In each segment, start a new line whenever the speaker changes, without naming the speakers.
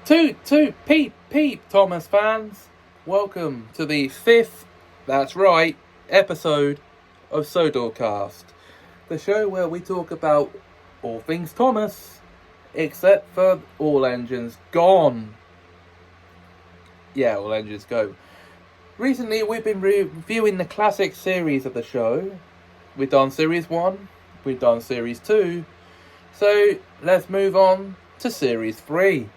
Toot, peep, Thomas fans. Welcome to the 5th, that's right, episode of Sodorcast. The show where we talk about all things Thomas, except for All Engines Gone. Yeah, All Engines Go. Recently we've been reviewing the classic series of the show. We've done Series 1, we've done Series 2, so let's move on to Series 3.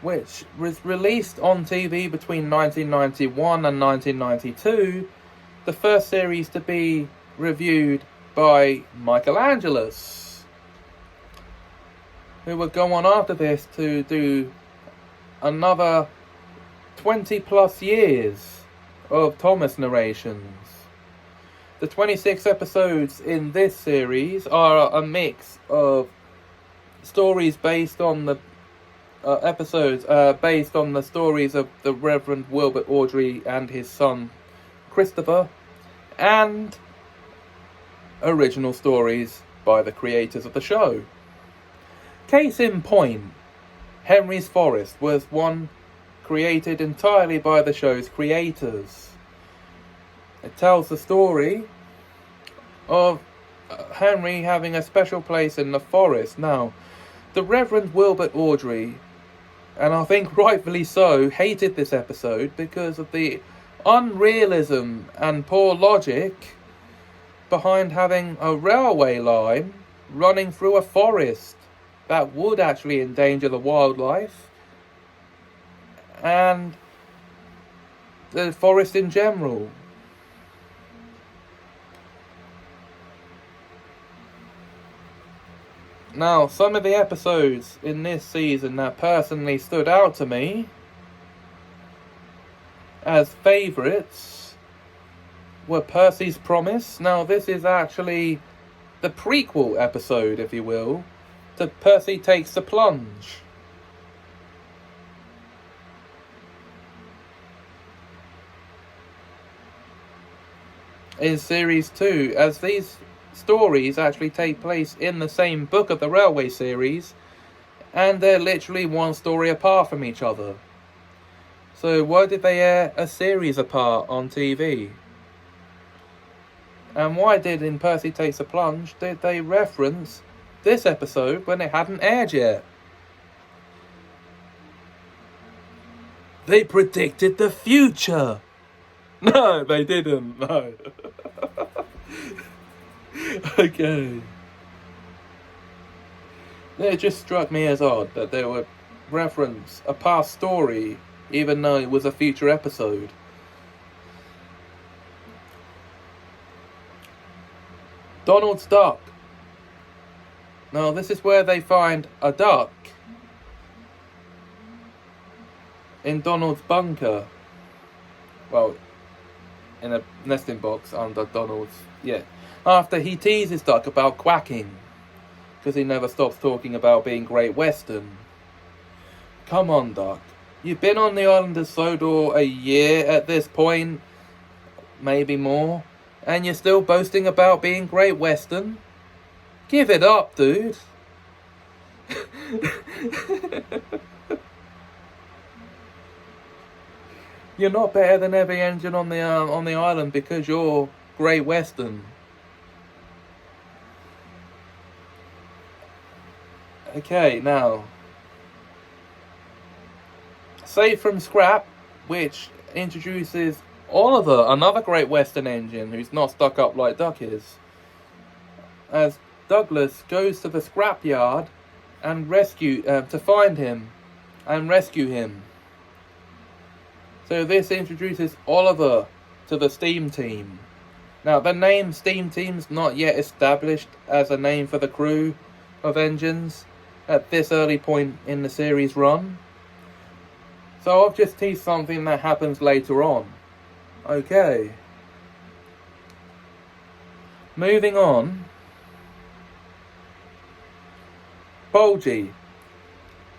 Which was released on TV between 1991 and 1992, the first series to be reviewed by Michelangelos, who would go on after this to do another 20 plus years of Thomas narrations. The 26 episodes in this series are a mix of stories based on the episodes based on the stories of the Reverend Wilbert Audrey and his son Christopher, and original stories by the creators of the show. Case in point, Henry's Forest was one created entirely by the show's creators. It tells the story of Henry having a special place in the forest. Now, the Reverend Wilbert Audrey, and I think rightfully so, hated this episode because of the unrealism and poor logic behind having a railway line running through a forest that would actually endanger the wildlife and the forest in general. Now, some of the episodes in this season that personally stood out to me as favourites were Percy'S Promise. Now, this is actually the prequel episode, if you will, to Percy Takes the Plunge. In Series 2, as these stories actually take place in the same book of the Railway series, and they're literally one story apart from each other. So why did they air a series apart on TV? And why did in Percy Takes a Plunge did they reference this episode when it hadn't aired yet? They predicted the future! No, they didn't, no. Okay. It just struck me as odd that they would reference a past story even though it was a future episode. Donald's Duck. Now, this is where they find a duck in Donald's bunker. Well, in a nesting box under Donald's, after he teases Duck about quacking, because he never stops talking about being Great Western. Come on, Duck. You've been on the island of Sodor a year at this point, maybe more, and you're still boasting about being Great Western? Give it up, dude. You're not better than every engine on the island because you're Great Western. Okay, now, Save from Scrap, which introduces Oliver, another Great Western engine who's not stuck up like Duck is, as Douglas goes to the scrapyard and to find him and rescue him. So this introduces Oliver to the Steam Team. Now, the name Steam Team's not yet established as a name for the crew of engines at this early point in the series run. So I've just teased something that happens later on. Okay. Moving on. Bulgy.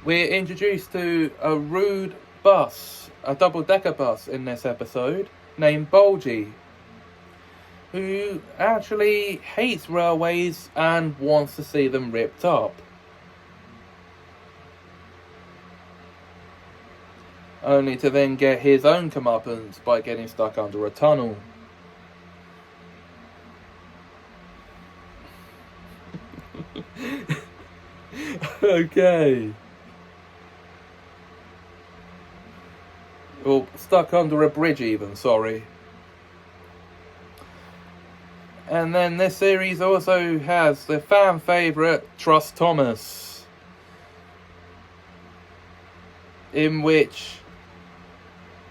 We're introduced to a rude bus, a double-decker bus in this episode, named Bulgy, who actually hates railways and wants to see them ripped up. only to then get his own comeuppance by getting stuck under a tunnel. Okay. Well, stuck under a bridge even, sorry. And then this series also has the fan favourite Trust Thomas, in which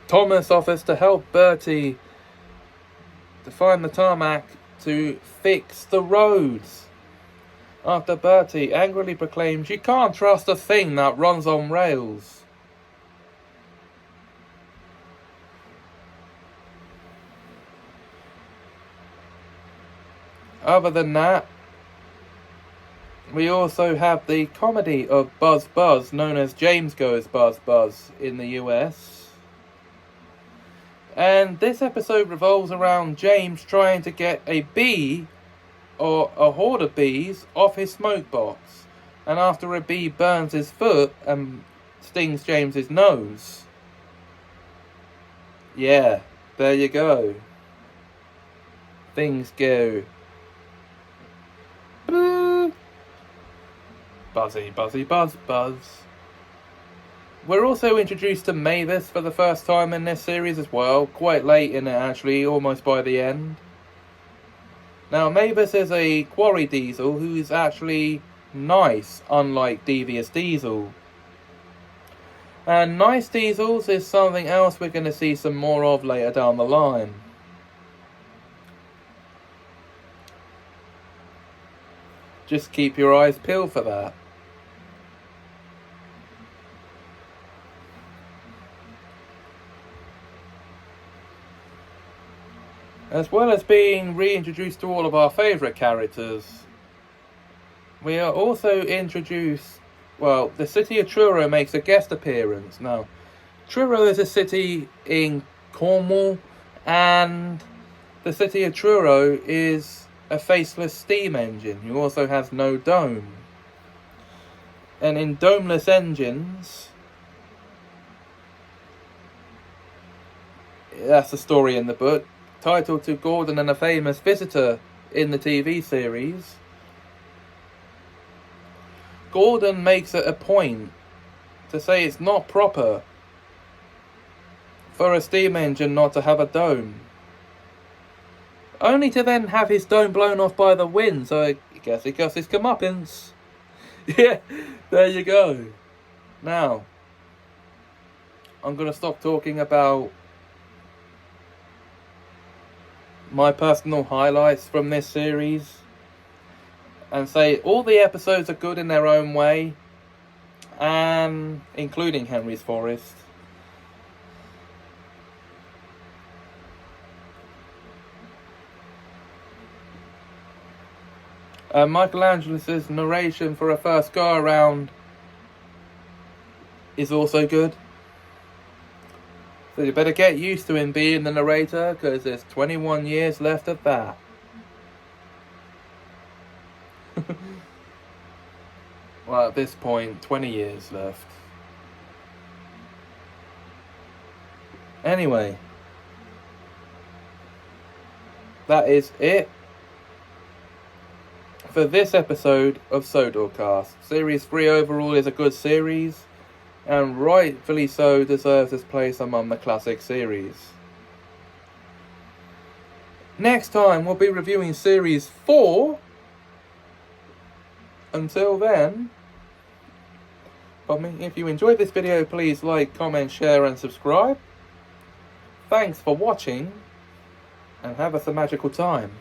Thomas offers to help Bertie to find the tarmac to fix the roads, after Bertie angrily proclaims you can't trust a thing that runs on rails. Other than that, we also have the comedy of Buzz Buzz, known as James Goes Buzz Buzz in the US. And this episode revolves around James trying to get a bee, or a horde of bees, off his smoke box. And after a bee burns his foot and stings James's nose. Yeah, there you go. Things go buzzy, buzzy, buzz, buzz. We're also introduced to Mavis for the first time in this series as well. Quite late in it, actually, almost by the end. Now, Mavis is a quarry diesel who's actually nice, unlike Devious Diesel. And nice diesels is something else we're going to see some more of later down the line. Just keep your eyes peeled for that. As well as being reintroduced to all of our favourite characters, we are also introduced, well, the city of Truro makes a guest appearance. Now, Truro is a city in Cornwall, and the city of Truro is a faceless steam engine who also has no dome. And in domeless engines, that's the story in the book, titled to Gordon and a Famous Visitor in the TV series. Gordon makes it a point to say it's not proper for a steam engine not to have a dome, only to then have his dome blown off by the wind, so I guess he got his comeuppance. Yeah, there you go. Now, I'm going to stop talking about my personal highlights from this series and say all the episodes are good in their own way, and including Henry's Forest. Michelangelo's narration for a first go around is also good. So you better get used to him being the narrator, because there's 21 years left of that. Well, at this point, 20 years left. Anyway, that is it for this episode of Sodorcast. Series 3 overall is a good series, and rightfully so deserves its place among the classic series. Next time we'll be reviewing Series 4. Until then, if you enjoyed this video, please like, comment, share and subscribe. Thanks for watching, and have us a magical time.